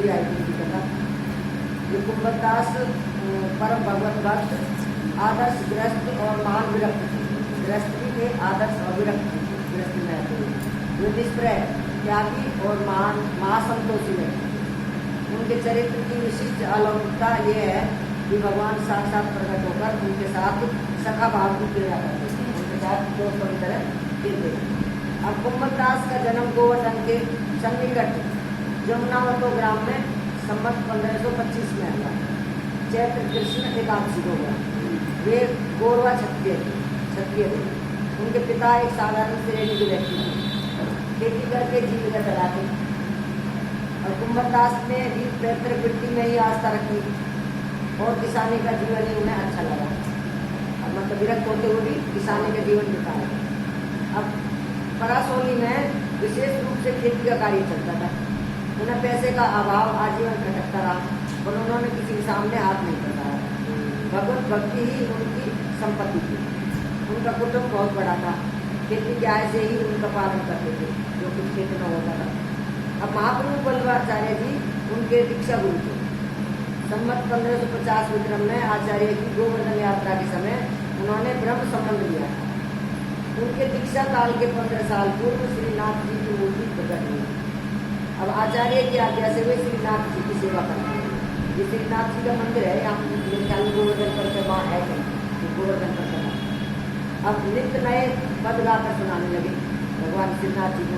दूसरी आई थी कथा। ये कुंभदास परम भगवत भक्त आदर्श गृहस्थ और महान विरक्त थे। गृहस्थ भी थे, आदर्श और विरक्त थे। गृहस्थ में थे वे निष्प्रय त्यागी और महान महासंतोषी थे। उनके चरित्र की विशिष्ट अलौकिकता ये है कि भगवान साक्षात प्रकट होकर उनके साथ सखा भाव की क्रिया करते थे, उनके साथ दोस्तों की तरह खेलते थे। अब कुंभदास का जन्म गोवर्धन के सन्निकट जमुनावतो ग्राम में संवत 1525 में हुआ। चैत्र कृष्ण एकादशी को हुआ। वे गोरवा क्षत्रिय थे। उनके पिता एक साधारण श्रेणी के व्यक्ति थे, खेती करके जीविका चलाते। और कुंभदास ने भी पैतृक वृत्ति में ही आस्था रखी और किसानी का जीवन ही उन्हें अच्छा लगा। अब मतलब विरक्त होते हुए भी किसानी का जीवन बिताया। अब परासोनी में विशेष रूप से खेती का कार्य चलता था। उन्हें पैसे का अभाव आजीवन खटकता रहा और उन्होंने किसी के सामने हाथ नहीं बढ़ाया। भगवत भक्ति ही उनकी संपत्ति थी। उनका कुटुंब बहुत बड़ा था। खेती के आय से ही उनका पालन करते थे, जो कुछ खेती में होता था। अब महाप्रभु बल्लभाचार्य जी उनके दीक्षा गुरु थे। संवत 1550 विक्रम में आचार्य की गोवर्धन यात्रा के समय उन्होंने ब्रह्म संबंध लिया था। उनके दीक्षा काल के 15 साल पूर्व श्रीनाथ जी की मूर्ति प्रकट हुई। अब आचार्य की आज्ञा से वे श्रीनाथ जी की सेवा करते हैं। ये श्रीनाथ जी का मंदिर है, यहाँ मेरे ख्याल में गोवर्धन पर के वहाँ है कहीं, गोवर्धन पर के वहाँ। अब नित्य नए पद गाकर सुनाने लगे भगवान श्रीनाथ जी को।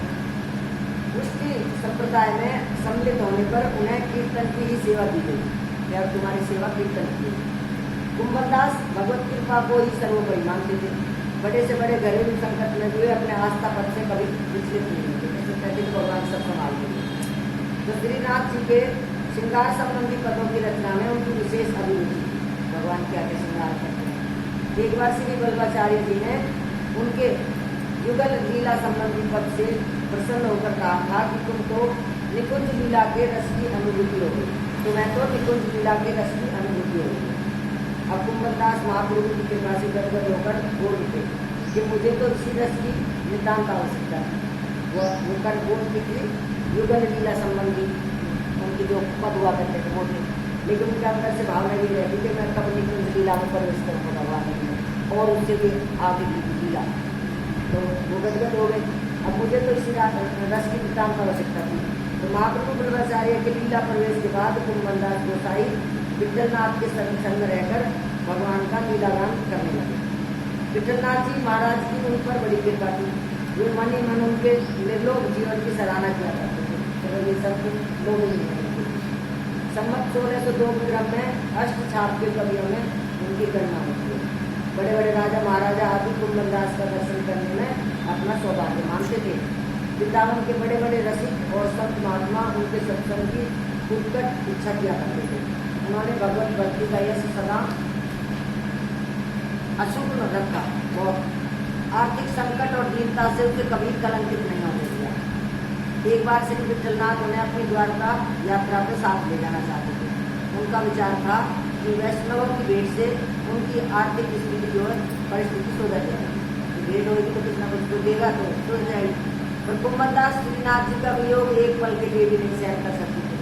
उसकी संप्रदाय में सम्मिलित होने पर उन्हें कीर्तन की ही सेवा दी गई। या तुम्हारी सेवा कीर्तन की। कुंभदास भगवत कृपा को ही सर्वोपरि मानते थे। बड़े से बड़े घरेलू संकट में भी अपने आस्था पद से कभी विचलित नहीं होते। जैसे कहते भगवान सब संभालते थे। तो श्रीनाथ जी के श्रृंगार संबंधी पदों की रचना में उनकी विशेष अभिरुचि। भगवान क्या क्या श्रृंगार करते हैं। एक बार श्री बल्लभाचार्य जी ने उनके युगल लीला संबंधी पद से प्रसन्न होकर कहा था कि तुम तो निकुंज लीला के रस की अनुभूति हो गई, तुम्हें तो निकुंज लीला के रस की अनुभूति हो गई। अब कुंभदास महाप्रभु की कृपा से गदगद होकर बोल उठे कि मुझे तो इसी रस की नितांत आवश्यकता है। वो कर बोल की युगल लीला संबंधी उनकी जो पद हुआ करते थे वो थे, लेकिन उनके अंदर से भावना ये रहती कि मैं कब निकुंज लीला में प्रवेश करूँ भगवान में और उससे भी आगे की लीला। तो वो गदगद हो गए। अब मुझे तो इसी रस की नितांत आवश्यकता थी। तो महाप्रभु बल्लभाचार्य के लीला प्रवेश के बाद कुंभदास गोसाई विठलनाथ के संग रहकर भगवान का लीलागान करने लगे। विठलनाथ जी महाराज की उन पर बड़ी कृपा थी। वे मन ही मन उनके निर्लोभ जीवन की सराहना किया करते थे। तो ये सब लोग ही नहीं। संवत 1602 विक्रम में अष्टछाप के कवियों में उनकी गणना होती है। बड़े बड़े राजा महाराजा आदि कुंभदास का दर्शन करने में अपना सौभाग्य मानते थे। वृंदावन के बड़े बड़े रसिक और संत महात्मा उनके सत्संग की उत्कट इच्छा किया करते थे। उन्होंने भगवत भक्ति का यश सदा अशुभ रखा और आर्थिक संकट और दीनता से उसे कभी कलंकित नहीं होने दिया। एक बार श्री विठलनाथ उन्हें अपनी द्वारका यात्रा पर साथ ले जाना चाहते थे। उनका विचार था कि वैष्णवों की भेंट से उनकी आर्थिक स्थिति जो है परिस्थिति सुधर जाएगी। भेंट होगी तो कुछ ना कुछ तो देगा तो सुधर जाएगी। और कुंभदास श्रीनाथ जी का वियोग एक पल के लिए भी नहीं सहन कर सकते थे।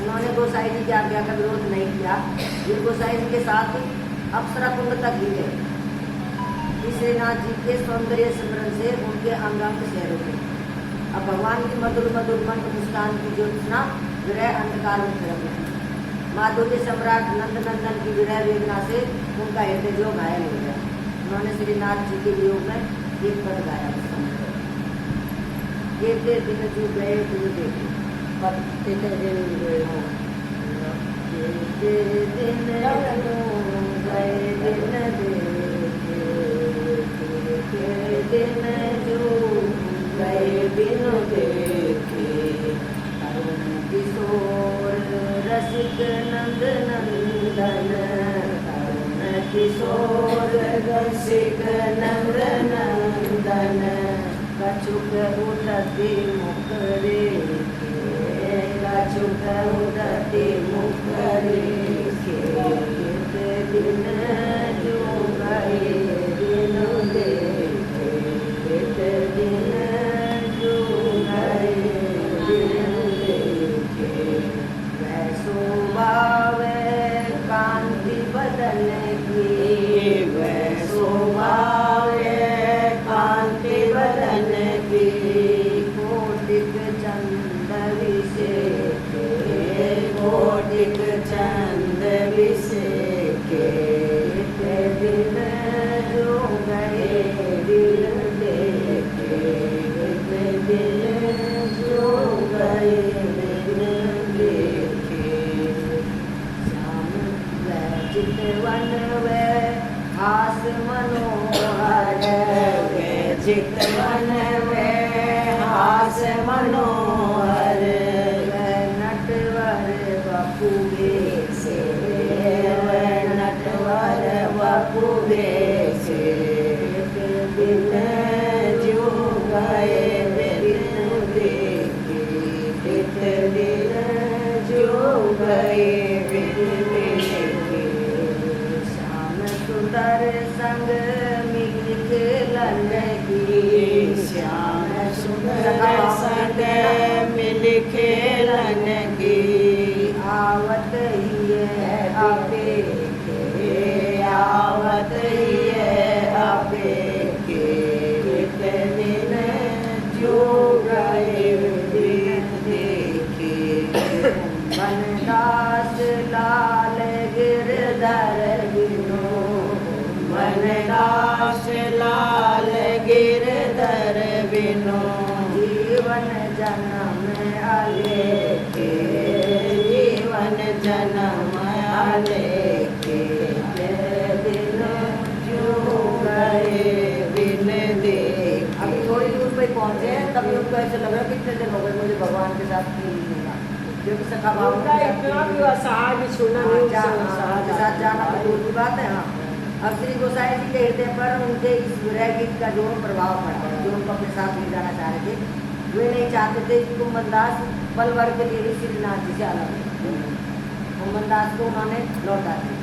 उन्होंने गोसाई जी की आज्ञा का विरोध नहीं किया। ये गोसाई जी के साथ अप्सरा कुंड तक ही गए। श्रीनाथ जी के सौंदर्य स्मरण से उनके अंगांग शहर हो गए। अब भगवान की मधुर मधुर मंत्र मुस्कान की ज्योत्सना विरह अंधकार में फिर गई। माधुर्य सम्राट नंद नंदन की विरह वेदना से उनका हृदय जो घायल हो गया। उन्होंने श्रीनाथ जी के वियोग में एक पद गाया। कहते दिन जो गए तुम देखे पद कहते दिन गए हो कहते दिन गए दिन देखे दिन जो गए बिनु देखे अरुण किशोर रसिक नंद नंदन अरुण किशोर रसिक नंद नंदन कछुक उदति मुख रेखे कछुक उदति मुख रेखे दिन जो गए दिन देखे दिन जो गए दिन देखे सेके कोटिक चंद विसेके दिन जो गए दिल देखे दिल जो गए दिल देखे श्याम चितवन वे हास मनोहर वे चितवन वे हास मनोहर नटवर बपुवे से नटवर बपुवे से बिन जो गए बिन देखे बिन जो गए बिन देखे श्याम सुंदर संग मिल खेलन की श्याम सुंदर संग मिल खेलन की आवत ही है आपे के आवत ही है आपे के दिन जो गए दिन देखे वनदास लाल गिरधर बिनो वनदास लाल गिरधर बिनो जीवन जन्म आलेखे जीवन जन्म आलेखे दिन जो गए बिन देखे। अभी थोड़ी दूर पे पहुंचे हैं तभी उनको ऐसे लग रहा कितने दिन हो गए मुझे भगवान के साथ फील होगा क्योंकि सखा बाबू का इतना भी असहाय सुना नहीं के साथ जाना तो दूर की बात है। हाँ, अब श्री गोसाई जी के हृदय पर उनके इस विरह गीत का जो प्रभाव पड़ा जो उनको अपने साथ ले जाना चाह रहे थे वे नहीं चाहते थे कि कुंभनदास पल भर के लिए भी श्रीनाथ जी से अलग हो। कुंभनदास को उन्होंने लौटा दिया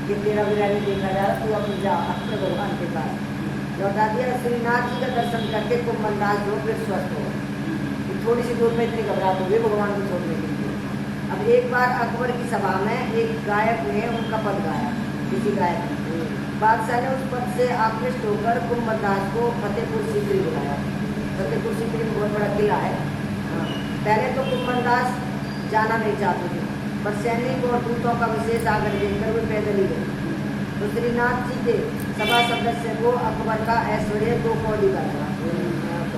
कि तेरा विरह नहीं देखा जा रहा तू अपने जा अपने भगवान के पास लौटा दिया। श्रीनाथ जी का दर्शन करके कुंभनदास जो फिर स्वस्थ हो थोड़ी सी दूर में इतनी घबराहट हो गई भगवान को छोड़ने के लिए। अब एक बार अकबर की सभा में एक गायक ने उनका पद गाया किसी गायक ने बादशाह ने उस पद से आकृष्ट होकर कुंभनदास को फतेहपुर सीकरी बुलाया। फतेहपुर सीकरी में बहुत बड़ा किला है। पहले तो कुंभनदास जाना नहीं चाहते थे पर सैनिक और दूतों का विशेष आग्रह देखकर वे पैदल ही गए। तो श्रीनाथ जी के सभा सदस्य को अकबर का ऐश्वर्य 2 कौड़ी का था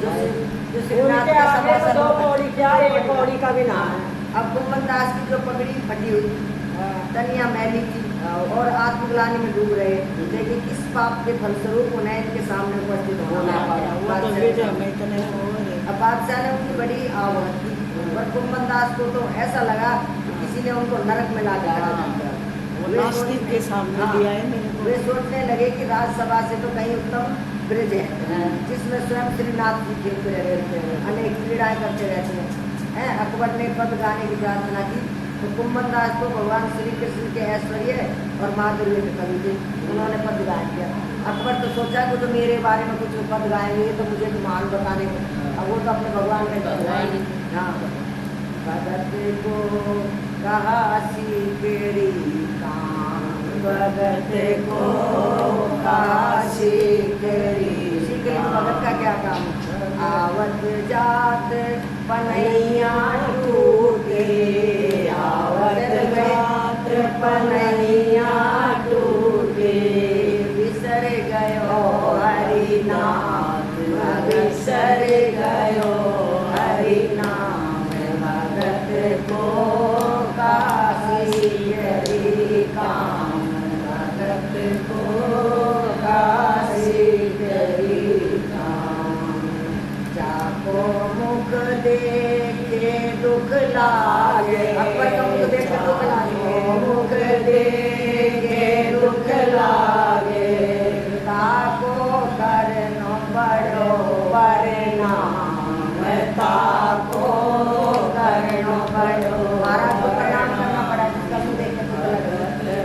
जो श्रीनाथ का सभा सदस्य का भी नाम है। अब कुंभनदास की जो पगड़ी फटी हुई तनिया मैली थी और आत्मग्लानि में डूब रहे लेकिन किस पाप के फलस्वरूप उन्हें इनके सामने उपस्थित होना पड़ा। अब बादशाह ने उनकी बड़ी आवत की पर कुंभनदास को तो ऐसा लगा कि किसी ने उनको नरक में ला के सामने दिया है। वे सोचने लगे कि राज्यसभा से तो कहीं उत्तम ब्रिज है जिसमें स्वयं श्रीनाथ जी खेलते रहते हैं अनेक क्रीड़ाएं करते रहते हैं। अकबर ने पद गाने की प्रार्थना की तो कुंभनदास को भगवान श्री कृष्ण के ऐश्वर्य और माधुर्य के कवि थे उन्होंने पद गायन किया। अकबर तो सोचा कि तो मेरे बारे में कुछ पद गाएंगे तो मुझे तो मान बताने को अब वो तो अपने भगवान का गाएंगे। हाँ भगत को कहा सीकरी काम भगत को कहा सीकरी सीकरी भगत का क्या काम आवत जात पनैया टूटे आवत जात पनैया टूटे बिसर गयो हरि नाम बिसर गयो हरि नाम भगत को काशी हरि काम भगत को काशी हरि काम जाको मुख देखे दुख लागे अकबर का मुख देख दुख लागे मुख देखे दुख लागे ताको करनो बड़ो परिणाम ताको करनो बड़ो महाराज को प्रणाम करना पड़ा जिसका मुख देख के दुख लगे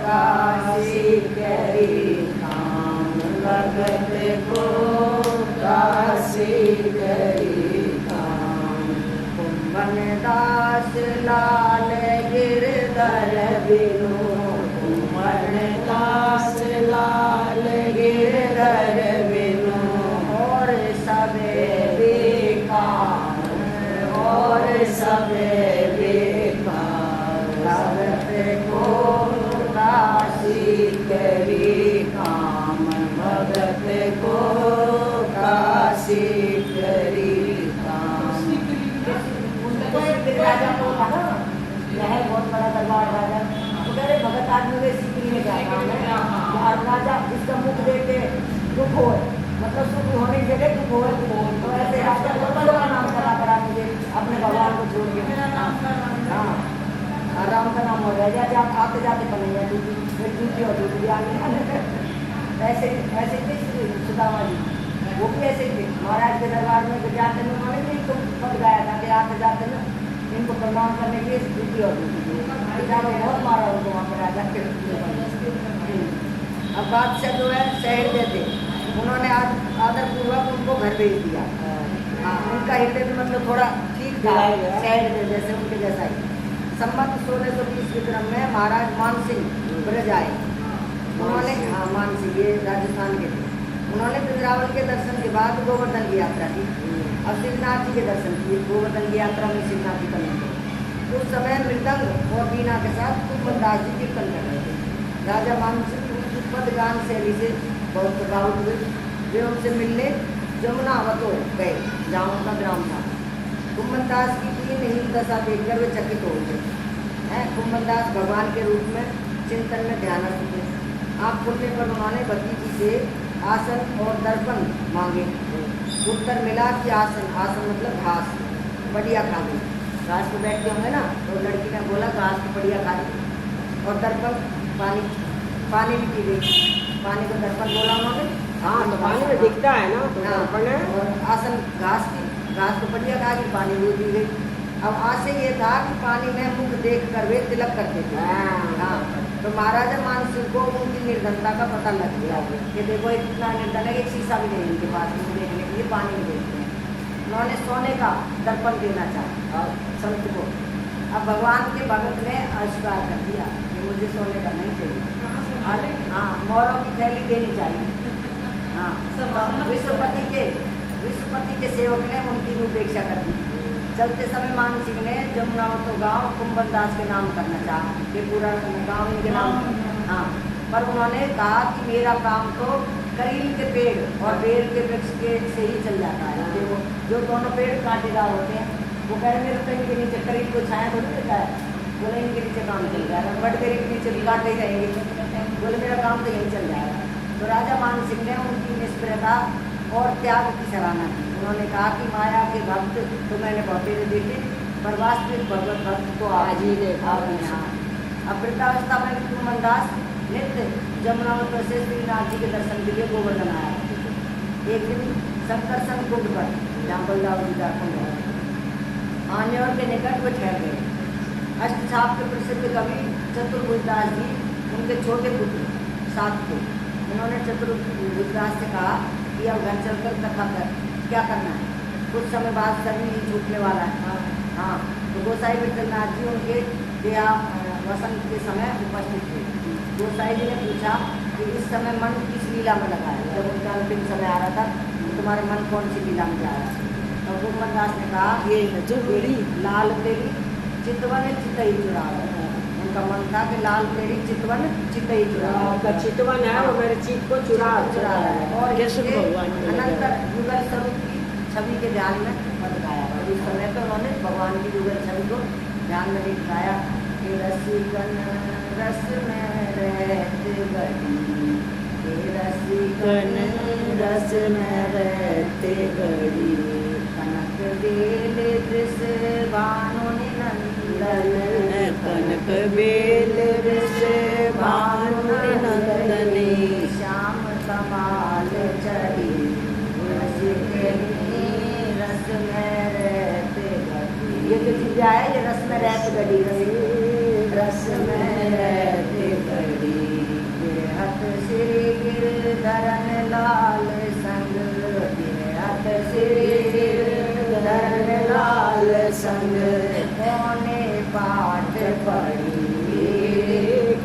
काशी करी काम भगत को काशी करी काम कुंभनदास लाल गिरधर बिनु कुंभनदास लाल गिरधर बिनु और सबे बेकार और सबे देखा भगत को काशी करी काम भगत को काशी करी काम। राजा को था ना, यह है बहुत बड़ा दरबार राजा, तो कह रहे भगत आदमी के सीकरी में क्या काम है। और राजा जिसका मुख देख के दुख हो, मतलब सुख होने की जगह दुख हो, तो ऐसे राजा का नाम करा करा मुझे अपने भगवान को छोड़ के। हाँ, राम का नाम हो जाएगा, जब आते जाते बनेगा फिर दूसरी और दूसरी आगे। ऐसे ऐसे थे सुदामा जी, वो भी ऐसे थे। महाराज के दरबार में जाते में उन्होंने भी इनको पद गाया था कि आते जाते ना इनको प्रणाम करने के लिए दूसरी और दूसरी बेचारों बहुत मारा उनको वहाँ पर राजा के। अब बादशाह जो है शहर दे थे, उन्होंने आदरपूर्वक उनको घर भेज दिया। हाँ, उनका हृदय भी मतलब थोड़ा ठीक था शहर दे जैसे उनके जैसा ही। संमत 1620 विक्रम में महाराज मान सिंह ब्रज आए। उन्होंने मान सिंह ये राजस्थान के थे। उन्होंने बिंद्रावन के दर्शन के बाद गोवर्धन की यात्रा की। अब शिवनाथ जी के दर्शन किए। गोवर्धन की यात्रा में शिवनाथ जी करने उस समय मृदंग और बीना के साथ कुंभदास जी कीर्तन कर रहे थे। राजा मान सिंह उनकी पद गान शैली से बहुत प्रभावित हुए। वे उनसे मिलने जमुनावतो गए, जहाँ उनका ग्राम था। कुंभदास की दीनहीन दशा देखकर वे चकित हो गए। कुंभदास भगवान के रूप में चिंतन में ध्यानस्थ थे। आँख खुलने पर उन्होंने भक्ति जी से आसन और दर्पण मांगे। उत्तर मिला कि आसन मतलब घास बढ़िया खा गई। घास पे बैठते होंगे ना, तो लड़की ने बोला घास तो बढ़िया खा ली। और दर्पण पानी भी पी गई। पानी को दर्पण बोला उन्होंने। हाँ, तो पानी में दिखता है ना, तो दर्पण है। और आसन घास तो बढ़िया खा गई, पानी भी पी गई। अब आशय ये था कि पानी में मुख देख कर वे तिलक करते थे। हाँ, तो महाराजा मान सिंह को उनकी निर्धनता का पता लग गया कि देखो इतना निर्धन है, एक शीशा भी नहीं इनके पास मुझे देखने के लिए, पानी में देखते हैं। उन्होंने सोने का दर्पण देना चाहा संत को। अब भगवान के भगत ने अस्वीकार कर दिया कि मुझे सोने का नहीं चाहिए। हाँ, मोरों की थैली देनी चाहिए। हाँ, विश्वपति के सेवक ने उनकी उपेक्षा कर दी। चलते समय मान सिंह ने जमुनावतो गांव कुंभदास के नाम करना चाहा, ये पूरा गांव इनके नाम। हाँ, पर उन्होंने कहा कि मेरा काम तो करील के पेड़ और बेर के वृक्ष के से ही चल जाता है। देखो जो दोनों पेड़ कांटेदार होते हैं, वो कह रहे मेरे तो इनके नीचे करील को छाया थोड़ी देता है, बोले इनके नीचे काम चल जाएगा। बटबेरी के नीचे भी काटे जाएंगे, बोले मेरा काम तो यही चल जाएगा। तो राजा मान सिंह ने उनकी निष्प्रता और त्याग की सराहना की। उन्होंने कहा कि माया के भक्त तो मैंने बहुतेरे देखे, पर वास्तविक भगवत भक्त को आज ही देखा यहाँ। अब वृद्धावस्था में कुंभदास नित्य जमुनावत से श्रीनाथ जी के दर्शन के लिए गोवर्धन आया। एक दिन संकर्षण कुंड पर, जहाँ बलदाव जी का कुंड है, आन्योर के निकट वो ठहर गए। अष्टछाप के प्रसिद्ध कवि चतुर्भुजदास जी उनके छोटे पुत्र साथ थे। उन्होंने चतुर्भुजदास से कहा कि अब घर चलकर कथा कर, क्या करना है, कुछ समय बाद सभी ही छूटने वाला है। हाँ, तो गोसाई विठलनाथ जी उनके वसंत के समय उपस्थित थे। गोसाई जी ने पूछा कि इस समय मन किस लीला में लगा है। जब उनका अंतिम समय आ रहा था, तो तुम्हारे मन कौन सी लीला में जा रहा है? तो कुंभदास ने कहा ये जरूरी लाल तेरी चितवन चितई चुरा। उनका मन था कि लाल तेरी चितवन चितई चुरा। चितवन है वो मेरे चित को चुरा रहा है। और अनंतर युगल स्वरूप की छवि के ध्यान में पद गाया। और इस समय तो उन्होंने भगवान की युगल छवि को ध्यान में दिखाया कि रसिकन रस में रहते गढ़ी, रसिकन रस में रहते गढ़ी, कनक बेल दृश भानु नंदन, कनक बेल दृश भानु नंदनी, श्याम कमाल चढ़ी, रसिकनी रस में रहते गढ़ी। ये जो चीज़ है ये रस में रहते गढ़ी, रस में रहते गढ़ी। गिरहत श्री गिरधरन लाल संग, गिरहत श्री गिरधरन लाल संग, कौने पाठ पढ़ी,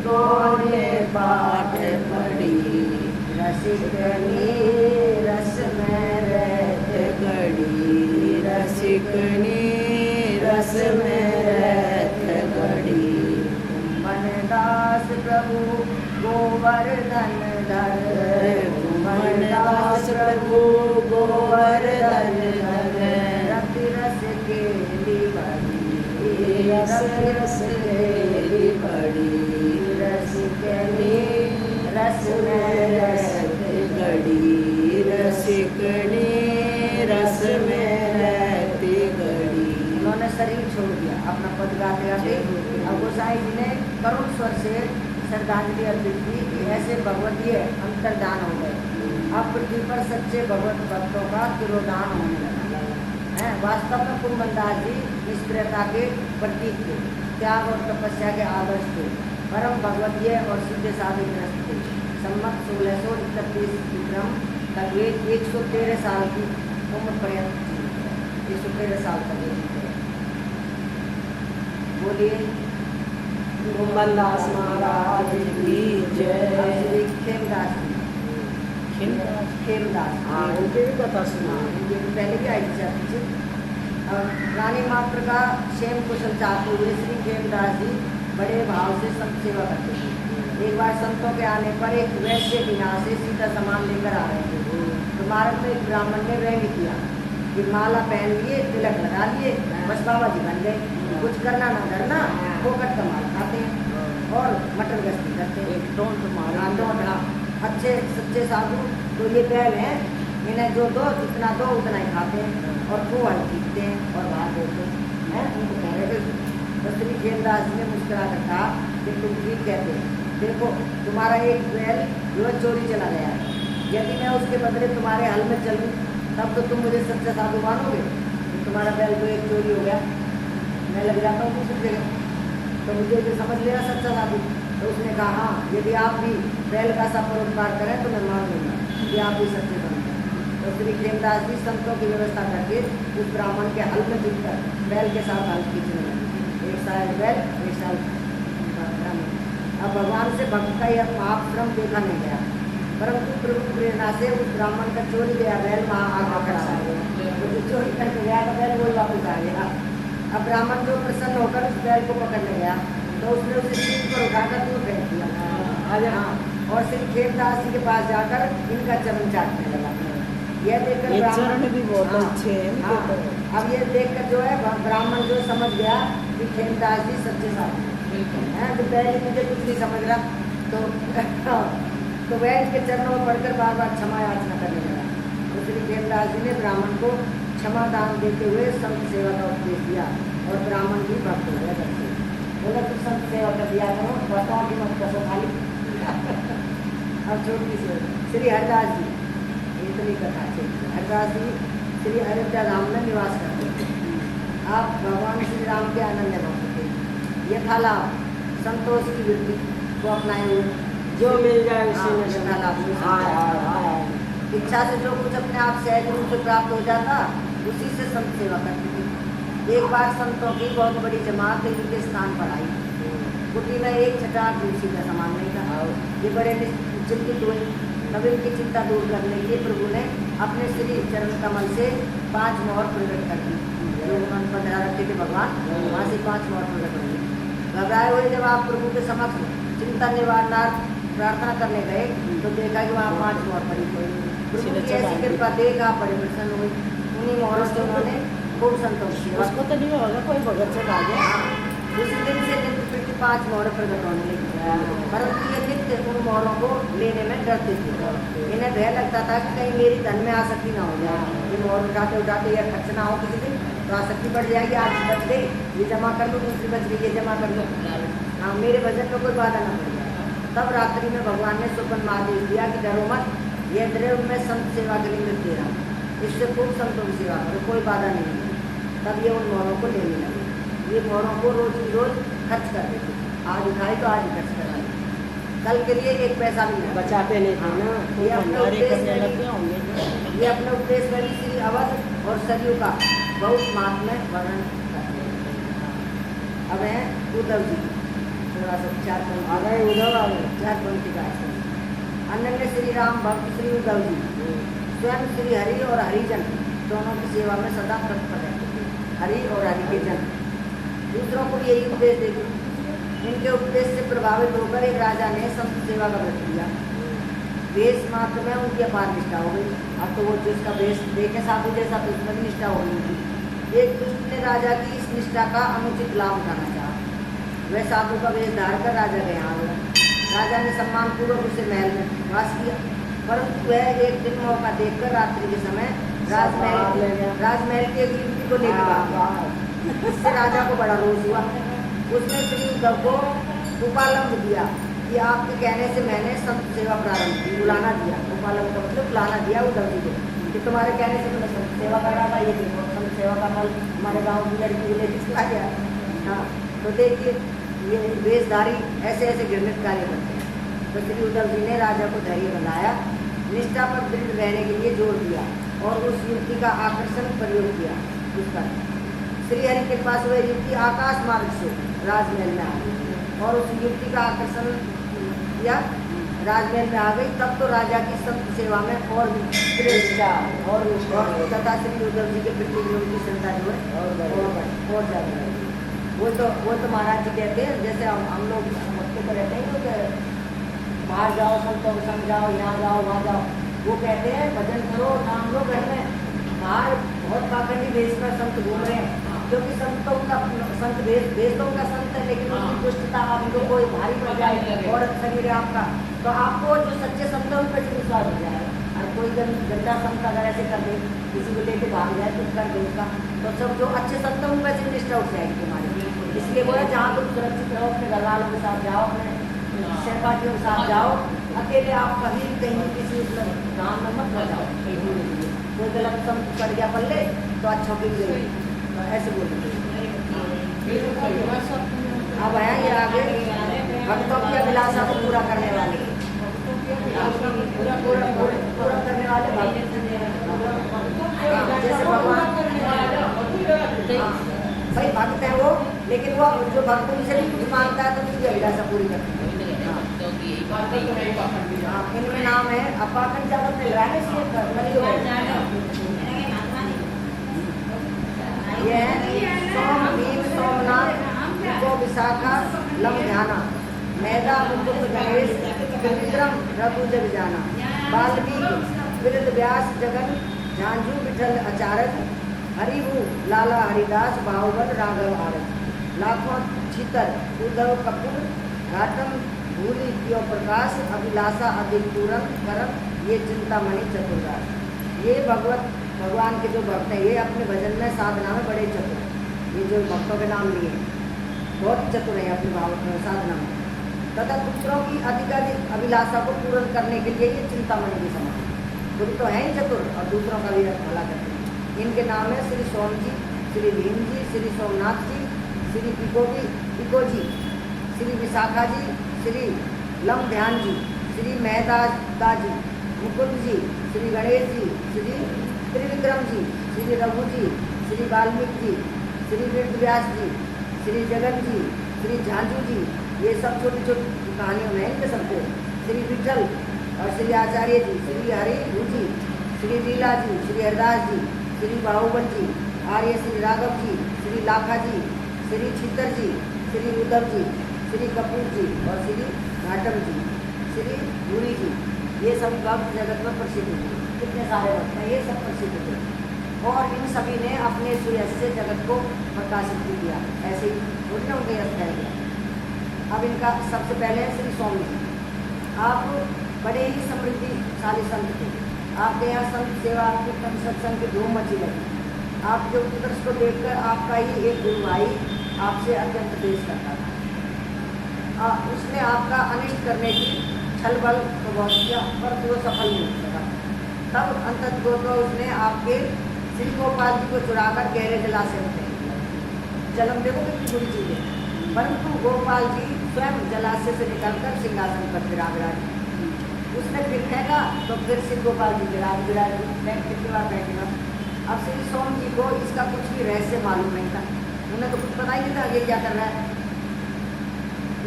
कौने पाठ पढ़ी, रसिकनी रस में रहते गढ़ी, रसिकनी रस रस में रहत घड़ी। कुंभनदास प्रभु गोवर्धन धर, कुंभनदास प्रभु गोवर्धन धर। रति रस केली बड़ी, रस रस केली बड़ी। रसिकनी रस में रहत घड़ी। रसिकनी रस में रहती घड़ी। उन्होंने शरीर छोड़ दिया अपना पद गाते गाते। अब गोसाई जी ने करुण स्वर से श्रद्धांजलि अर्पित की कि ऐसे भगवतीय अंतर्दान हो गए। अब पृथ्वी पर सच्चे भगवत भक्तों का तिरोधान होने लगा है। वास्तव में कुंभनदास जी निष्क्रियता के प्रतीक थे, त्याग और तपस्या के आदर्श थे, परम भगवतीय और सीधे साधे ग्रस्त थे। सम्मत 1631 विक्रम तक वे 113 साल की उम्र पर्यंत 113 साल तक जीते। बोलिए कुंभनदास महाराज की जय। श्री खेमदास जी, खेमदास हाँ, इनकी भी कथा सुना। ये पहले भी आई थी। और रानी मात्र का क्षेम कुशल चाहते हुए श्री खेमदास जी बड़े भाव से संत सेवा करते थे। एक बार संतों के आने पर एक वैश्य के यहाँ से सीधा सामान लेकर आ रहे थे। तो मार्ग में एक ब्राह्मण ने व्यंग किया कि माला पहन लिए, तिलक लगा लिए, बस बाबा जी बन गए, कुछ करना ना करना, फोकट का माल खाते हैं और मटन गश्ती करते हैं। एक टोंट मारा। हाँ, अच्छे सच्चे साधु तो ये बैल हैं, इन्हें जो दो जितना दो उतना ही खाते हैं और खूब हल खींचते हैं और बाहर देते हैं। उनको कह रहे थे। तो श्री खेमदास जी ने मुस्कुरा कर कहा कि तुम ठीक कहते हैं, देखो तुम्हारा एक बैल जो चोरी चला गया है, यदि मैं उसके बदले तुम्हारे हल में चलूँ तब तो तुम मुझे सच्चा साधु मानोगे। तो तुम्हारा बैल जो एक चोरी हो गया, मैं लग जाता हूँ दूसरी जगह, तो मुझे जो समझ लेना सच्चा साधु। तो उसने कहा हाँ, यदि आप भी बैल का सा परोपकार करें तो मैं मान लूँगा कि आप भी सच्चे संत हैं। तो श्री खेमदास जी संतों की व्यवस्था करके उस ब्राह्मण के हल में जुटकर बैल के साथ हल खींचने लगे। एक साल बैल, एक साल ब्राह्मण। अब भगवान से भक्त का यह महाश्रम देखा नहीं गया, परंतु प्रभु प्रेरणा से उस ब्राह्मण का चोरी गया बैल वहाँ आगे खड़ा हो गया। तो जो चोरी करके गया था बैल वही वापस आ गया। अब ब्राह्मण जो प्रसन्न होकर उस बैल को पकड़ने गया तो उसने उसे सीट पर उठाकर दूर फेंक दिया। हाँ, और श्री खेमदास जी के पास जाकर इनका चरण चाटने लगा। यह देखकर चरण भी बहुत अच्छे हैं। अब ये देखकर जो है ब्राह्मण जो समझ गया कि खेमदास जी सच्चे साधु हैं। तो पहले मुझे कुछ नहीं समझ रहा तो वह इनके चरणों में पढ़कर बार बार क्षमा याचना करने लगा। तो श्री खेमदास जी ने ब्राह्मण को क्षमा दान देते हुए संत सेवा का उपदेश दिया और ब्राह्मण भी भक्त हो गया। बोला तो संत सेवा कर दिया करो, बताओ कि मत कसो खाली। अब छोटी सी श्री हरिदास जी, इतनी कथा है। हरिदास जी श्री अयोध्या धाम में निवास करते थे। आप भगवान श्री राम के अनन्य भक्त थे। यथालाभ संतोष की वृत्ति को अपनाए हुए जो मिल जाए उसी में यथालाभ इच्छा से जो कुछ अपने आप सहज रूप से प्राप्त हो जाता उसी से संत सेवा करते थे। एक बार संतों की बहुत बड़ी जमात इनके स्थान पर आई। कुटी में एक छठा तुलसी का सामान नहीं था। ये बड़े चिंतित हुए। तब इनकी चिंता दूर करने के लिए प्रभु ने अपने श्री चरण कमल से 5 मोहर प्रकट कर दी। जो उन्होंने 15 रखे थे भगवान, वहाँ से 5 मोहर प्रकट हो गई। घबराए हुए जब आप प्रभु के समक्ष चिंता निवारणार्थ प्रार्थना करने गए तो देखा कि वहाँ 5 मोहर पड़ी हुई। प्रभु की ऐसी कृपा देख आप बड़े प्रसन्न हुए। उन्हीं मोहरों से उन्होंने खूब संतोष किया। उसको तो नहीं होगा, कोई भगत से आ गया। उसी दिन से नित्य प्रति 5 मोहर प्रकट होने लगी। परंतु ये नित्य उन मोहरों को लेने में डरते थे। इन्हें भय लगता था कि कहीं मेरी धन में आसक्ति ना हो जाए। ये मोहर उठाते उठाते यह खर्च ना हो किसी दिन तो आसक्ति बढ़ जाएगी। आज बच गई, ये जमा कर लो, दूसरी बच गई, ये जमा कर लो। हाँ, मेरे भजन में कोई बाधा ना पड़ जाए। तब रात्रि में भगवान ने स्वप्न में आदेश दिया कि डरो मत, यह द्रव्य में संत सेवा के लिए मृत दे रहा हूँ, इससे खूब संतों की सेवा करो, कोई बाधा नहीं है। तब ये उन मोहरों को लेने लगे। ये मोहरों को रोज की रोज खर्च कर देते। आज उठाई तो आज ही खर्च कराई, कल के लिए 1 पैसा भी नहीं बचाते नहीं थे ना। ये अपने उपदेश वाली श्री अवध और सरयू का बहुत महात्म्य वर्णन करते हैं। अब है उद्धव जी, थोड़ा सा 4 पंक्ति आ गए उद्धव, आ गए 4 पंक्ति का अनन्य श्री राम भक्त श्री उद्धव जी स्वयं श्री हरि और हरिजन दोनों की सेवा में सदा तत्पर रहते थे। हरि और हरि के जन दूसरों को भी यही उपदेश देगी। इनके उपदेश से प्रभावित होकर एक राजा ने संत सेवा का व्रत लिया। वेश मात्र में उनकी अपार निष्ठा हो गई। अब तो वो जिसका वेश देखे साधु जैसा तो उसमें भी निष्ठा हो गई थी। एक दुष्ट ने राजा की इस निष्ठा का अनुचित लाभ उठाना चाहा। वह साधु का वेश धार कर राजा के यहाँ गया। राजा ने सम्मान पूर्वक उसे महल में वास किया, परंतु वह एक दिन मौका देखकर रात्रि के समय राजमहल की एक युवती को लेकर भागा। इससे राजा को बड़ा रोष हुआ। उसने श्री उद्धव को उपालंब दिया कि आपके कहने से मैंने संत सेवा प्रारंभ की। बुलाना दिया, उपालंब का मतलब बुलाना दिया उद्धव जी को कि तुम्हारे कहने से मैं संत सेवा कर रहा था, ये देखो संत सेवा का फल हमारे गाँव की लड़की को लेकर चला गया। हाँ, तो देखिए ये वेशधारी ऐसे ऐसे घृणित कार्य करते हैं। तो श्री उद्धव जी ने राजा को धैर्य बनाया, निष्ठा पर दृढ़ रहने के लिए जोर दिया और उस युवती का आकर्षण प्रयोग किया। उसका श्री हरि के पास वह युवती आकाश मार्ग से राजमहल में आ गई और उस युवती का आकर्षण किया, राजमहल में आ गई। तब तो राजा की संत सेवा में और निष्ठा और तथा श्री उद्धव जी के प्रति उनकी श्रद्धा जो है और ज़्यादा। वो तो महाराज जी कहते हैं, जैसे हम लोग समझते तो रहते हैं कि बाहर जाओ, संतों के संग जाओ, यहाँ जाओ वहाँ जाओ। वो कहते हैं भजन करो, नाम लो घर में। बाहर बहुत पाखंडी वेश में संत घूम रहे हैं, क्योंकि संत वेश तो उनका संत है, लेकिन उसकी दुष्टता आप लोग को भारी पड़ जाए और शरीर है आपका, तो आपको जो सच्चे संत है उन पर विश्वास हो जाएगा। और कोई गंदा संत अगर ऐसे कर दे, किसी को लेके भाग जाए कुछ कर दे उसका, तो सब जो अच्छे संत है उन पर से निष्ठा उठ जाएगी तुम्हारी। इसलिए बोला जहाँ तुम सुरक्षित रहो, अपने घर वालों के साथ जाओ, अपने सहपाठियों के साथ जाओ, अकेले आप कहीं कहीं किसी गाँव में मत न जाओ। कोई गलत संत पड़ गया पल्ले तो अच्छा भी गई, तो ऐसे बोलते। अब है ये आगे भक्तों की अभिलाषा को पूरा करने वाले, पूरा करने वाले भक्त। जैसे भगवान भाई भक्त है वो, लेकिन वो जो भक्त उनसे भी कुछ मांगता है तो उसकी अभिलाषा पूरी करती है। इनमें नाम है अपाकन ज़्यादा मिल रहा है इसलिए सोमनाथ को विशाखा लम ध्याना मैदा मुकुंद गणेश विक्रम रघु जग जाना वाल्मीकि विरद व्यास जगन झांझू विठल आचारक हरिभू लाला हरिदास बाहुबल राघव आरत लाखों छितर उद्धव कपूर घाटम भूलि क्यों प्रकाश अभिलाषा अधिक पूरन करम ये चिंतामणि चतुर्दास। ये भगवान के जो भक्त हैं, ये अपने भजन में साधना में बड़े चतुर हैं। ये जो भक्तों के नाम लिए बहुत चतुर हैं अपनी साधना में, तथा पुत्रों की अधिकाधिक अभिलाषा को पूर्ण करने के लिए ये चिंतामणि के समान खुद तो हैं ही चतुर और दूसरों का भी भला करते हैं। इनके नाम है श्री सोम जी, श्री भीम जी, श्री सोमनाथ जी, श्री पिको जी, श्री विशाखा जी, श्री लम ध्यान जी, श्री मेहदा जी, मुकुंद जी, श्री गणेश जी, श्री त्रिविक्रम जी, श्री रघु जी, श्री वाल्मीकि जी, श्री वेदव्यास जी, श्री जगन जी, श्री झांझू जी। ये सब छोटी छोटी कहानियों में इनके सबके श्री विठल और श्री आचार्य जी, श्री हरिभू जी, श्री लीला जी, श्री हरदास जी, श्री बाहुबल जी, आर्य श्री राघव जी, श्री लाखा जी, श्री छितर जी, श्री उद्धव जी, श्री कपूर जी और श्री घाटम जी, श्री भूरी जी। ये सब भक्त जगत में प्रसिद्ध थे। कितने सारे भक्त हैं, ये सब प्रसिद्ध थे और इन सभी ने अपने सुयश से जगत को प्रकाशित किया। ऐसे ही उन्होंने उनके यश फैल गया। अब इनका सबसे पहले है श्री स्वामी जी। आप बड़े ही समृद्धिशाली संत थे। आपके यहाँ संत सेवा कीर्तन सत्संग की धूम मची लगी। आपके उत्कर्ष को देखकर आपका ही एक गुरु भाई आपसे अत्यंत द्वेष करता था। उसने आपका अनिष्ट करने की छल बल को बहुत किया, पर वो सफल नहीं हो सका। तब अंततः तो उसने आपके श्री गोपाल जी को चुराकर गहरे जलाशय में फेंक दिया। जलम देखो कितनी बुरी चीज़ है, परंतु गोपाल जी स्वयं जलाशय से निकलकर सिंहासन पर विराज। उसने फिर फेंका तो फिर श्री गोपाल जी विराज कितनी बार फेंकेगा। अब श्री सोम जी को इसका कुछ भी रहस्य मालूम नहीं था। उन्हें तो कुछ पता ही नहीं था ये क्या कर रहा है।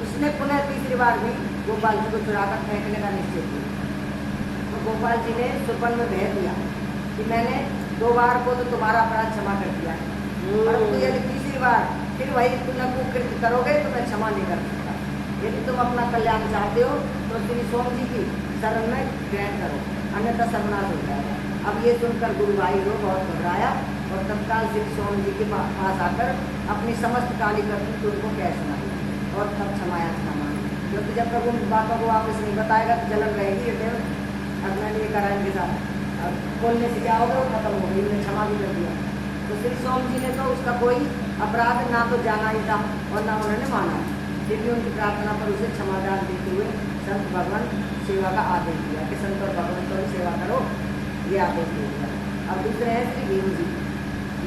उसने पुनः तीसरी बार भी गोपाल जी को चुराकर फेंकने का निश्चय किया। तो गोपाल जी ने सुपन में भेज दिया कि मैंने 2 बार को तो तुम्हारा अपराध क्षमा कर दिया है, परंतु यदि तीसरी बार फिर वही तुम कुकृत करोगे तो मैं क्षमा नहीं कर सकता। यदि तुम अपना कल्याण चाहते हो तो श्री सोम जी की शरण में ग्रहण करो, अन्यथा सर्वनाश हो जाएगा। अब ये सुनकर गुरु भाई को बहुत घबराया और तत्काल श्री सोम जी के पास आकर अपनी समस्त काली करतूत उनको कह सुनाई और तब क्षमायाचना मांगी, क्योंकि जब तक उन बातों को वापस नहीं बताएगा तो जलन रहेगी हृदय में। अब मैंने ये करा इनके साथ, अब बोलने से क्या होगा, वो खत्म हो गई, उन्हें क्षमा भी कर दिया। तो श्री सोम जी ने तो उसका कोई अपराध ना तो जाना ही था और ना उन्होंने माना, फिर भी उनकी प्रार्थना पर उसे क्षमादान देते हुए संत भगवान सेवा का आदेश दिया कि संत और भगवंतों की सेवा करो, ये आदेश दिया। अब दूसरे हैं श्री भीम जी।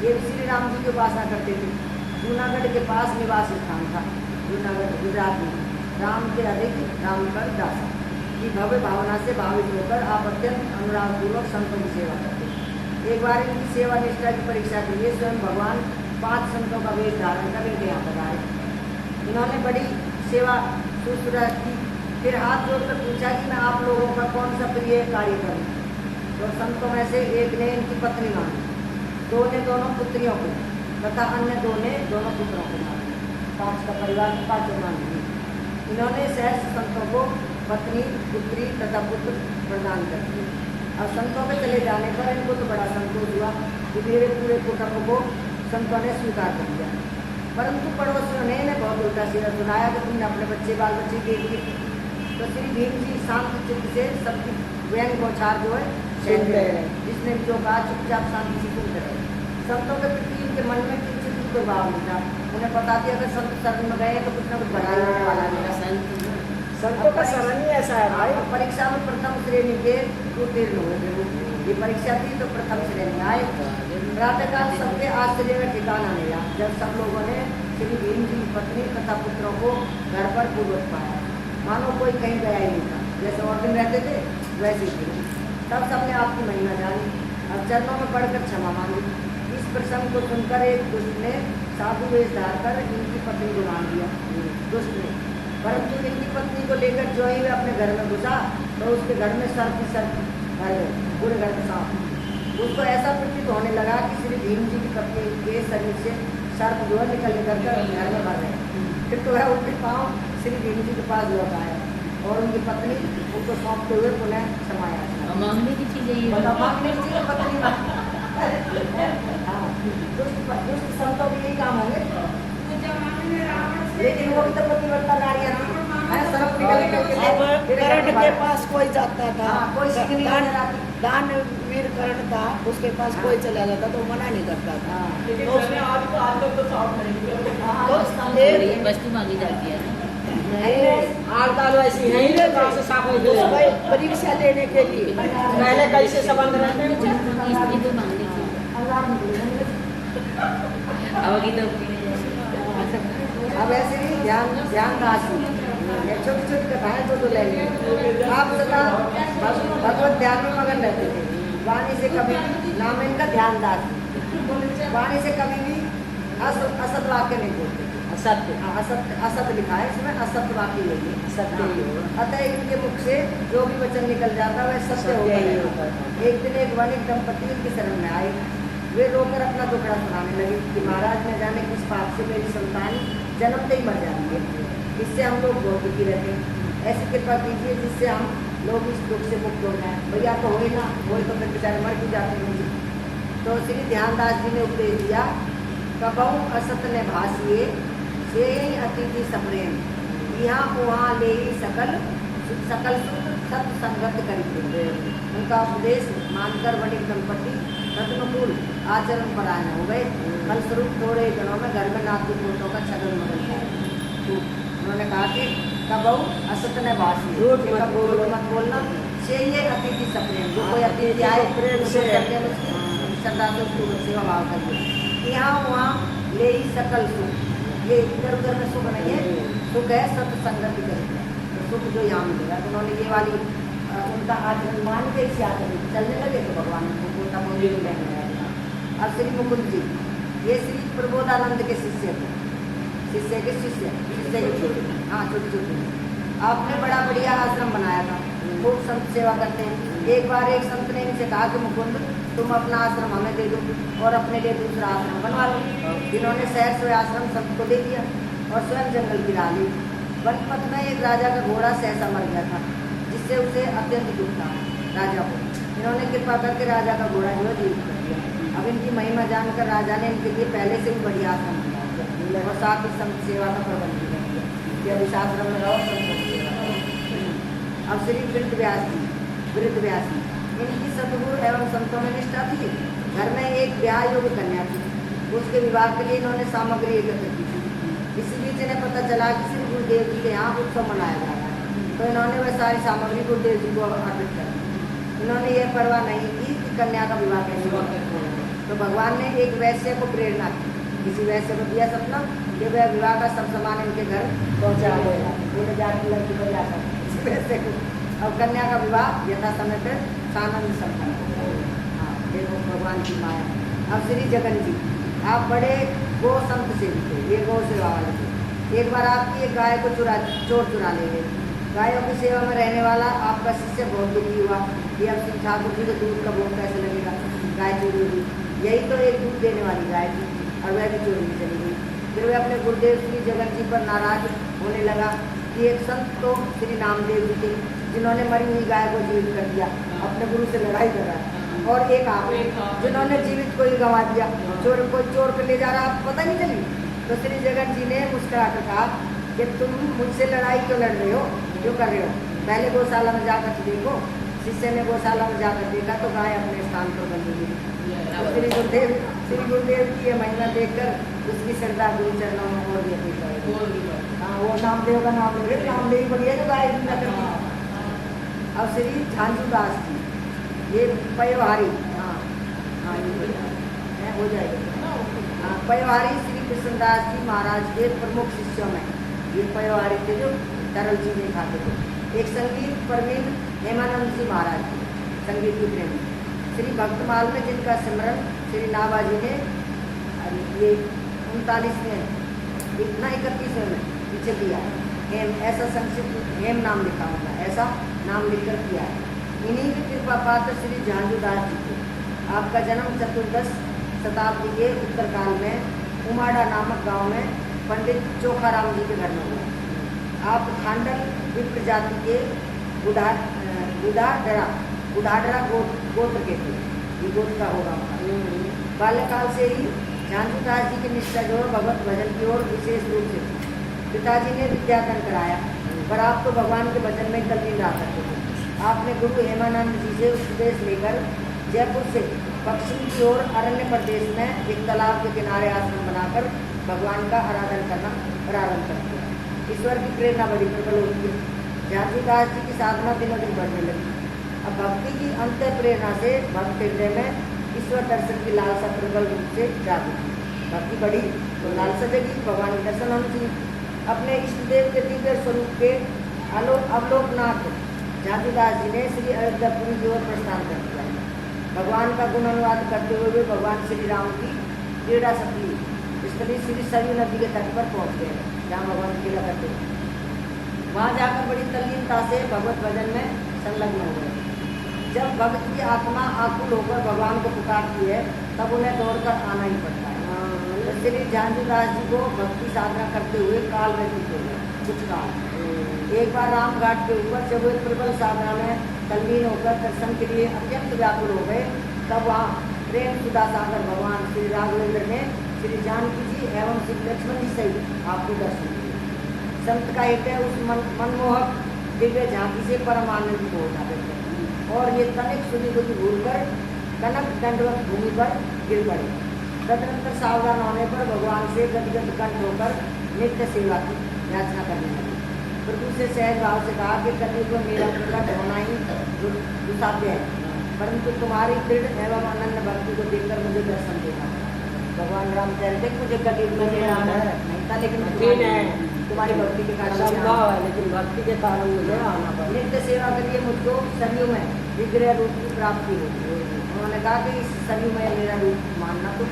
ये भी श्री राम जी की उपासना करते थे। जूनागढ़ के पास निवास स्थान था, जूनागढ़ गुजरात में। राम के अधिक राम पर दासा की भव्य भावना से भावित होकर आप अत्यंत अनुरागपूर्वक संतों की सेवा करते। एक बार इनकी सेवा निष्ठा की परीक्षा के लिए स्वयं भगवान 5 संतों का वेश धारण कर इनके यहाँ पर आए। इन्होंने बड़ी सेवा शुश्रूषा की, फिर हाथ जोड़कर पूछा कि मैं आप लोगों का कौन सा प्रिय कार्य करूँ। तो संतों में से एक ने इनकी पत्नी मांगी, 2 ने दोनों पुत्रियों को तथा अन्य 2 ने दोनों पुत्रों को मांगी। 5 का परिवार 5 मांगी। इन्होंने सहस्त्र संतों को पत्नी, पुत्री तथा पुत्र प्रदान कर दिए। अब संतों के चले जाने पर इनको तो बड़ा संतोष हुआ कि मेरे पूरे कुटुंब को संतों ने स्वीकार कर दिया, परंतु पड़ोसियों ने इन्हें बहुत उल्टा सीधा सुनाया कि तुमने अपने बच्चे बाल बच्चे दे दिए। तो श्री भीम जी शांत चित्त से सबकी व्यंग बौछार जो है सुनते रहे, जिसने भी जो कहा चुपचाप शांति से सुनते रहे। संतों के प्रति इनके मन में किंचित भी कोई भाव नहीं था। उन्हें पता थी अगर संत शरण में गए तो कुछ न कुछ बढ़ाई होने वाला नहीं। संतों का शरण ही ऐसा है भाई। परीक्षा में प्रथम श्रेणी के उत्तीर्ण हुए। ये परीक्षा थी तो प्रथम श्रेणी आए। प्रातःकाल सबके आश्चर्य में ठिकाना नहीं रहा जब सब लोगों ने श्री भीम जी की पत्नी तथा पुत्रों को घर पर पूर्वक पाया, मानो कोई कहीं गया ही नहीं था। जैसे और दिन रहते थे वैसे ही थे। तब सबने आपकी महिमा जानी, अब चरणों में पढ़कर क्षमा मांगी। इस प्रसंग को सुनकर एक दुष्ट ने साधु वेश धारकर इनकी पत्नी को मार दिया, दुष्ट ने। परंतु इनकी पत्नी को लेकर जो ही वे अपने घर में घुसा तो उसके घर में सर्प भर गए, पूरे घर में सांप। उसको ऐसा प्रतीत होने लगा कि श्री भीम जी की पत्नी के शरीर से सर्प जो है निकल कर घर में भर रहे। फिर तो वह उनके पाँव श्री भीम जी के पास लौट आया और उनकी पत्नी उनको सौंपते हुए पुनः समाया। मांगने की चीज़ है, मांगने की चीज़ पत्नी हाँ, दुष्ट संतों के यही काम होंगे। लेकिन वो भी तो पतिव्रता नारियां थी। सर्प निकल कर्ण के पास कोई जाता था, कोई सीखने दानवीर कर्ण था, उसके पास कोई चला जाता तो मना नहीं करता था। तो उसने आज तक तो साफ नहीं किया। वस्तु मांगी जाती है ना, आड़ताल वैसी है ही नहीं। परीक्षा लेने के लिए पहले कैसे संबंध रहते हैं, इसकी तो मांगनी चाहिए। अवगी तो अब ऐसे ही ध्यान राशि छोटी छोटी कथाएं तो लेंगे। आप सदा भगवत ध्यान में मगन रहते थे। वाणी से कभी नाम इनका ध्यान दास, वाणी से कभी भी असत वाक्य नहीं बोलते। असत्य लिखा है इसमें, असत्य वाक्य लेंगे सत्य। अतः इनके मुख से जो भी वचन निकल जाता वह सत्य होता है। एक दिन एक वणिक दंपति इनकी शरण में आए। वे रोकर अपना दुखड़ा सुनाने लगे कि महाराज न जाने किस पाप से मेरी संतान जन्मते ही मर जाती है, इससे हम लोग बहुत दुखी रहते हैं। ऐसी कृपा कीजिए जिससे हम लोग इस दुख से मुक्त हो जाए। भैया तो हो ही ना, वो तो फिर बेचारे मर भी जाते हैं। तो श्री ध्यानदास जी ने उपदेश दिया, कबहु असत ने भाषिए से अतिथि सप्रेम, यहाँ वहाँ ले सकल सुख सत्य संगत करेंगे। उनका उपदेश मानकर वणिक दंपति रत्नकुल आचरण परायण हो गए। फलस्वरूप थोड़े दिनों में घर में नातू पोतों का छगन मगन था। उन्होंने कहा कि कबहु असत न भाषी, झूठ मत बोलना, से ये अतिथि सप्रेम, जो कोई अतिथि आए प्रेम से श्रद्धा से उसको सेवा भाव करिए। यहाँ वहाँ ले ही सकल सुख, ये इधर उधर में सुख नहीं है, सुख है सत्य संगति करेंगे तो सुख जो यहाँ मिलेगा। तो उन्होंने ये वाली उनका आचरण मान के इसे आचरण चलने लगे तो भगवान को पोता मंदिर में रहने लगा। और श्री मुकुंद जी ये श्री प्रबोधानंद के शिष्य थे, शिष्य के छोटे, हाँ छोटे। आपने बड़ा बढ़िया आश्रम बनाया था, खूब संत सेवा करते हैं। एक बार एक संत ने इनसे कहा कि मुकुंद तुम अपना आश्रम हमें दे दो और अपने लिए दूसरा आश्रम बनवा लो। इन्होंने शहर से आश्रम सबको दे दिया और स्वयं जंगल की राह ली। वन पथ में एक राजा का घोड़ा सहसा मर गया था, जिससे उसे अत्यंत दुख था राजा को। इन्होंने कृपा करके राजा का घोड़ा जो है जीवित कर दिया। अब इनकी महिमा जानकर राजा ने इनके लिए पहले से भी बढ़िया आश्रम बनवा दिया और साथ ही संत सेवा का प्रबंध भी कर दिया कि अब इस आश्रम में रहो, संतों की सेवा करो। अब श्री वृद्ध व्यास जी इनकी सतगुरु एवं संतों में निष्ठा थी। घर में एक ब्याह योग्य कन्या थी, उसके विवाह के लिए इन्होंने सामग्री एकत्र की थी। इसी बीच इन्हें पता चला कि श्री गुरुदेव जी के यहाँ उत्सव मनाया जा रहा है, तो इन्होंने वह सारी सामग्री गुरुदेव जी को अर्पित कर दी। इन्होंने यह परवाह नहीं की कि कन्या का विवाह कैसे होगा। तो भगवान ने एक वैश्य को प्रेरणा की, किसी वैश्य को दिया सपना कि वह विवाह का सब सामान इनके घर पहुँचा देगा। उन्हें जाकर लड़की को जाकर किसी वैश्य को अब कन्या का विवाह यथा समय पर सानंद संपन्न। हाँ, देखो भगवान की माया। अब श्री जगन जी आप बड़े गो संत सेवी थे, ये गौ सेवा वाले थे। एक बार आपकी एक गाय को चोर चुरा ले गए। गायों की सेवा में रहने वाला आपका शिष्य बहुत दुखी हुआ कि अब सिंह ठाकुर जी को दूध का भोग कैसे लगेगा, गाय चोरी हुई। यही तो एक दूध देने वाली गाय थी और वह भी चोरी में चली गई। फिर वह अपने गुरुदेव श्री जगन जी पर नाराज होने लगा कि एक संत तो श्री नामदेव जी थे, जिन्होंने मरी हुई गाय को जीवित कर दिया, अपने गुरु से लड़ाई कर रहा है, और एक आप जिन्होंने जीवित को ही गंवा दिया, कोई चोर कर ले जा रहा, आपको पता नहीं चली। तो श्री जगन जी ने मुस्कुराकर कहा कि तुम मुझसे लड़ाई क्यों लड़ रहे हो, क्यों कर रहे हो, पहले गौशाला में जाकर देखो। शिष्य ने गौशाला में जाकर देखा तो गाय अपने स्थान पर बंधी हुई। तो श्री गुरुदेव की ये महिमा देखकर उसकी श्रद्धा गुरु चरणों में और भी अधिक बढ़ी। हाँ, वो नामदेव का नाम ले, नामदेव बढ़िया जो गाय जिंदा करती। अब श्री झांझू दास जी ये पयोहारी, हाँ ये बढ़िया हो जाएगा। हाँ, पयोहारी श्री कृष्णदास जी महाराज के प्रमुख शिष्यों में ये पयोहारी थे जो तरल चीजें खाते थे। एक संगीत परवीन हेमानंद जी महाराज थे, संगीत के प्रेमी। श्री भक्तमाल में जिनका सिमरन श्री नाबाजी ने ये 39वें इतना 31वें में पीछे दिया है। हेम ऐसा संक्षिप्त हेम नाम लिखा होगा, ऐसा नाम लिखकर किया है। इन्हीं की कृपा पात्र श्री झांझू दास जी थे। आपका जन्म चतुर्दश शताब्दी के उत्तरकाल में उमाड़ा नामक गांव में पंडित चोखाराम जी के घर में हुआ। आप खांडल विप्र जाति के बुढ़ाडरा गोत्र के थे, ये गोत्र का होगा। बाल्यकाल से ही झांझू दास जी की निष्ठा जो है भगवत भजन की ओर विशेष रूप से थी। पिताजी ने विद्यादान कराया, पर आप तो भगवान के भजन में तल्लीन रहा करते थे। आपने गुरु हेमानंद जी से उपदेश लेकर जयपुर से पश्चिम की ओर अरण्य प्रदेश में एक तालाब के किनारे आश्रम बनाकर भगवान का आराधन करना प्रारंभ कर दिया। ईश्वर की प्रेरणा बड़ी प्रबल होती है। झांझू दास जी की साधना दिनों दिन बढ़ने लगी। अब भक्ति की अंत प्रेरणा से भक्त हृदय में ईश्वर दर्शन की लालसा प्रबल रूप से जागी। भक्ति बढ़ी तो लालसा जगी, भगवान के दर्शन होने चाहिए। अपने इष्ट देव के दिव्य स्वरूप के अवलोकनाथ झांझू दास जी ने श्री अयोध्यापुरी की ओर प्रस्थान कर दिया। भगवान का गुण अनुवाद करते हुए भगवान श्री राम की क्रीड़ा स्थली श्री सरयू नदी के तट पर पहुंच गए, जहाँ भगवान क्रीड़ा करते थे। वहाँ जाकर बड़ी तल्लीनता से भगवत भजन में संलग्न हो गए। जब भक्त की आत्मा आकुल होकर भगवान को पुकारती है तब उन्हें दौड़कर आना ही पड़ता है। तो श्री झांझू दास जी को भक्ति साधना करते हुए काल व्यतीत हो गया कुछ काल। एक बार राम घाट के ऊपर जब वे प्रबल साधना में तल्लीन होकर दर्शन के लिए अत्यंत व्याकुल हो गए, तब वहाँ प्रेम सुधा सागर भगवान श्री राघवेंद्र ने श्री जानकी जी एवं श्री लक्ष्मण जी सहित आपको दर्शन दिए। संत का हृदय उस मनमोहक दिव्य झांकी से परम आनंदित हो जाते थे और ये तनिक सुधी बुद्धि भूलकर कनक दंडवत भूमि पर गिर पड़े। तदनंतर सावधान होने पर भगवान से गदगद कंठ होकर नित्य सेवा की याचना करने लगे। प्रभु से सहज भाव से कहा कि कलयुग में मेरा प्रकट होना ही दुसाध्य है, परंतु तुम्हारी दृढ़ एवं अनन्य भक्ति को देखकर मुझे दर्शन देना। भगवान राम कह रहे थे मुझे कलयुग में मेरा आना नहीं था, लेकिन तुम्हारी भक्ति के कारण संभव है, लेकिन भक्ति के कारण मुझे आना पड़ा। नित्य सेवा के लिए मुझको सरयू में विग्रह रूप की प्राप्ति होगी। उन्होंने कहा कि इस सरयू में मेरा रूप मानना तो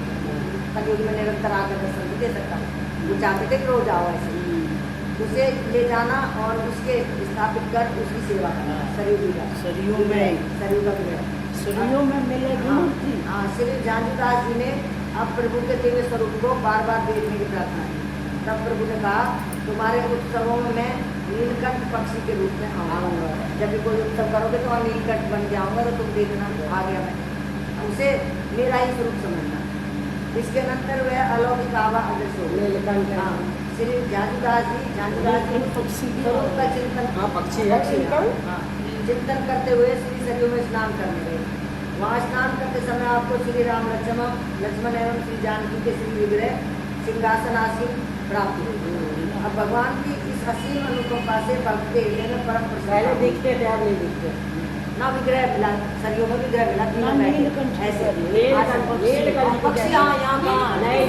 कलयुग में निरंतर आकर दर्शन दे सकता हूँ। वो चाहते थे कि रोज आओ ऐसे, उसे ले जाना और उसके स्थापित कर उसकी सेवा करना। सरयू जी का सरयू का विग्रह बांसुरियों में मिलेगी हाँ, मूर्ति। हाँ, श्री झांझूदास जी ने अब प्रभु के दिव्य स्वरूप को बार बार देखने की प्रार्थना की। तब प्रभु ने कहा तुम्हारे उत्सवों में मैं नीलकंठ पक्षी के रूप में आऊंगा। जब भी कोई उत्सव करोगे तो वहाँ नीलकंठ बन के आऊंगा, तो तुम देखना आ गया मैं, उसे मेरा ही स्वरूप समझना। इसके नंतर वह अलौकिक आभा अदृश्य हो गया। नीलकंठ, हाँ, श्री झांझूदास जी पक्षी स्वरूप का चिंतन, हाँ, पक्षी है, चिंतन। हाँ, चिंतन करते हुए श्री सरयू में स्नान करने गए। वहाँ स्नान करते समय आपको श्री राम लक्ष्मण एवं श्री जानकी के श्री विग्रह सिंहासन आसीन प्राप्त हुई। अब भगवान की इस असीम अनुकंपा से भक्त के हृदय में परम पहले प्रसन्नता हुई। दिखते थे, अब नहीं दिखते। ना विग्रह मिला, सरयू में विग्रह मिला, तीनों बैठे नीलकंठ, ऐसे नीलकंठ, नीलकंठ पक्षी, हाँ, यहाँ कहाँ नहीं,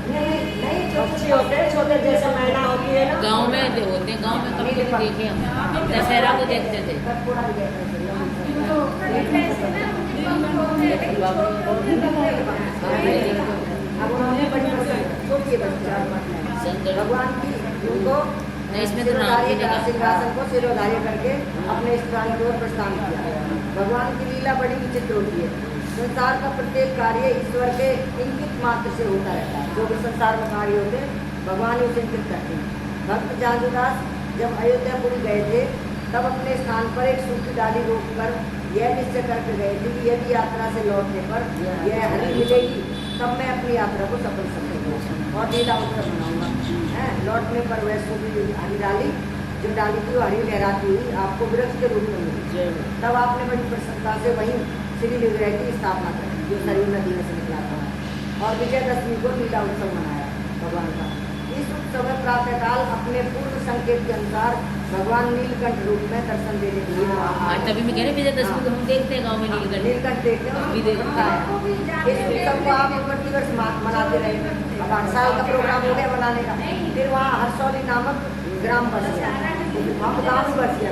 नहीं, पक्षी होते हैं छोटे, जैसे मैना होती है ना। गांव में जो होते हैं, गांव में कभी कभी देखे हम दशहरा को देखते थे। कटकोड़ा भी देखते अब उन्होंने बड़ी छोटी बच्चे भगवान की उनको नहीं, इसमें तो नाम भी नहीं कहा। सिंहासन को सिरोधार्य करके अपने स्थान की ओर प्रस्थान किया। भगवान की लीला बड़ी विचित्र होती है। संसार का प्रत्येक कार्य ईश्वर के इंगित मात्र से होता रहता है। जो भी संसार में कार्य होते हैं भगवान ही उसे इंगित करते हैं। भक्त झांझूदास जब अयोध्यापुरी गए थे तब अपने स्थान पर एक सूखी डाली रोककर यह निश्चय करके गए थे कि यदि यात्रा से लौटने पर यह हरी मिलेगी तब मैं अपनी यात्रा को सफल समझूंगा और लीला उत्सव मनाऊंगा। लौटने पर वह सूखी हरी डाली जो डाली थी वो हरी लहराती हुई आपको वृक्ष के रूप में मिली। तब आपने बड़ी प्रसन्नता से वहीं श्री विग्रह की स्थापना करी जो सरयू नदी में से निकला था और विजयदशमी को लीला उत्सव मनाया भगवान का। इस उत्सव में प्रातःकाल अपने पूर्व संकेत के अनुसार भगवान नीलकंठ रूप में दर्शन देने के लिए और तभी मैं कह रही विजयदशमी को हम देखते हैं गांव में नीलकंठ। नीलकंठ देखते हैं भी देखते हैं। इस उत्सव को आप प्रतिवर्ष मनाते रहे। अब 8 साल का प्रोग्राम हो गया बनाने का। फिर वहाँ हरसौली नामक ग्राम बस गया, हम गाँव ही बस गया।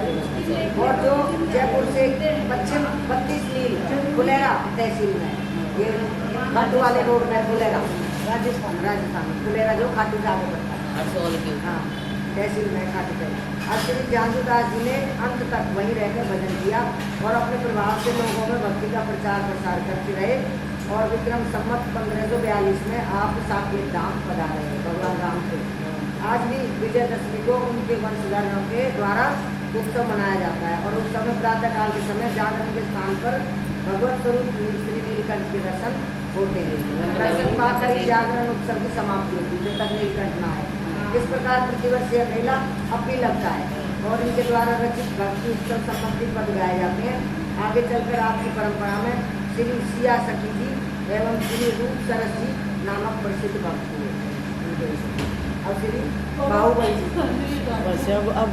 और जो जयपुर से पश्चिम 32 मील फुलेरा तहसील में, ये घाटू वाले रोड में फुलेरा, राजस्थान फुलेरा जो खाटू से आगे बढ़ता है, हरसौल के हाँ तहसील में खाटू से। अब श्री झांझूदास जी ने अंत तक वहीं रहकर भजन किया और अपने प्रभाव से लोगों में भक्ति का प्रचार प्रसार करते रहे। और विक्रम संवत 1542 में आप साकेत धाम पधारे भगवान राम के। आज भी विजयदशमी को उनके वंशधरों के द्वारा उत्सव मनाया जाता है और उत्सव में प्रातःकाल के समय जागरण के स्थान पर भगवत स्वरूप श्री नीलकंठ के दर्शन होते हैं। दर्शन पाकर ही जागरण उत्सव की समाप्ति होती है जब तक नीलकंठ न आए। इस प्रकार प्रतिवर्ष यह मेला अब भी लगता है और इनके द्वारा रचित भक्ति उत्सव संबंधी पद गाए जाते हैं। आगे चलकर आपकी परंपरा में श्री सिया सखी जी एवं श्री रूप सरस जी नामक प्रसिद्ध भक्त हुए और श्री बाहुबली जी। बस अब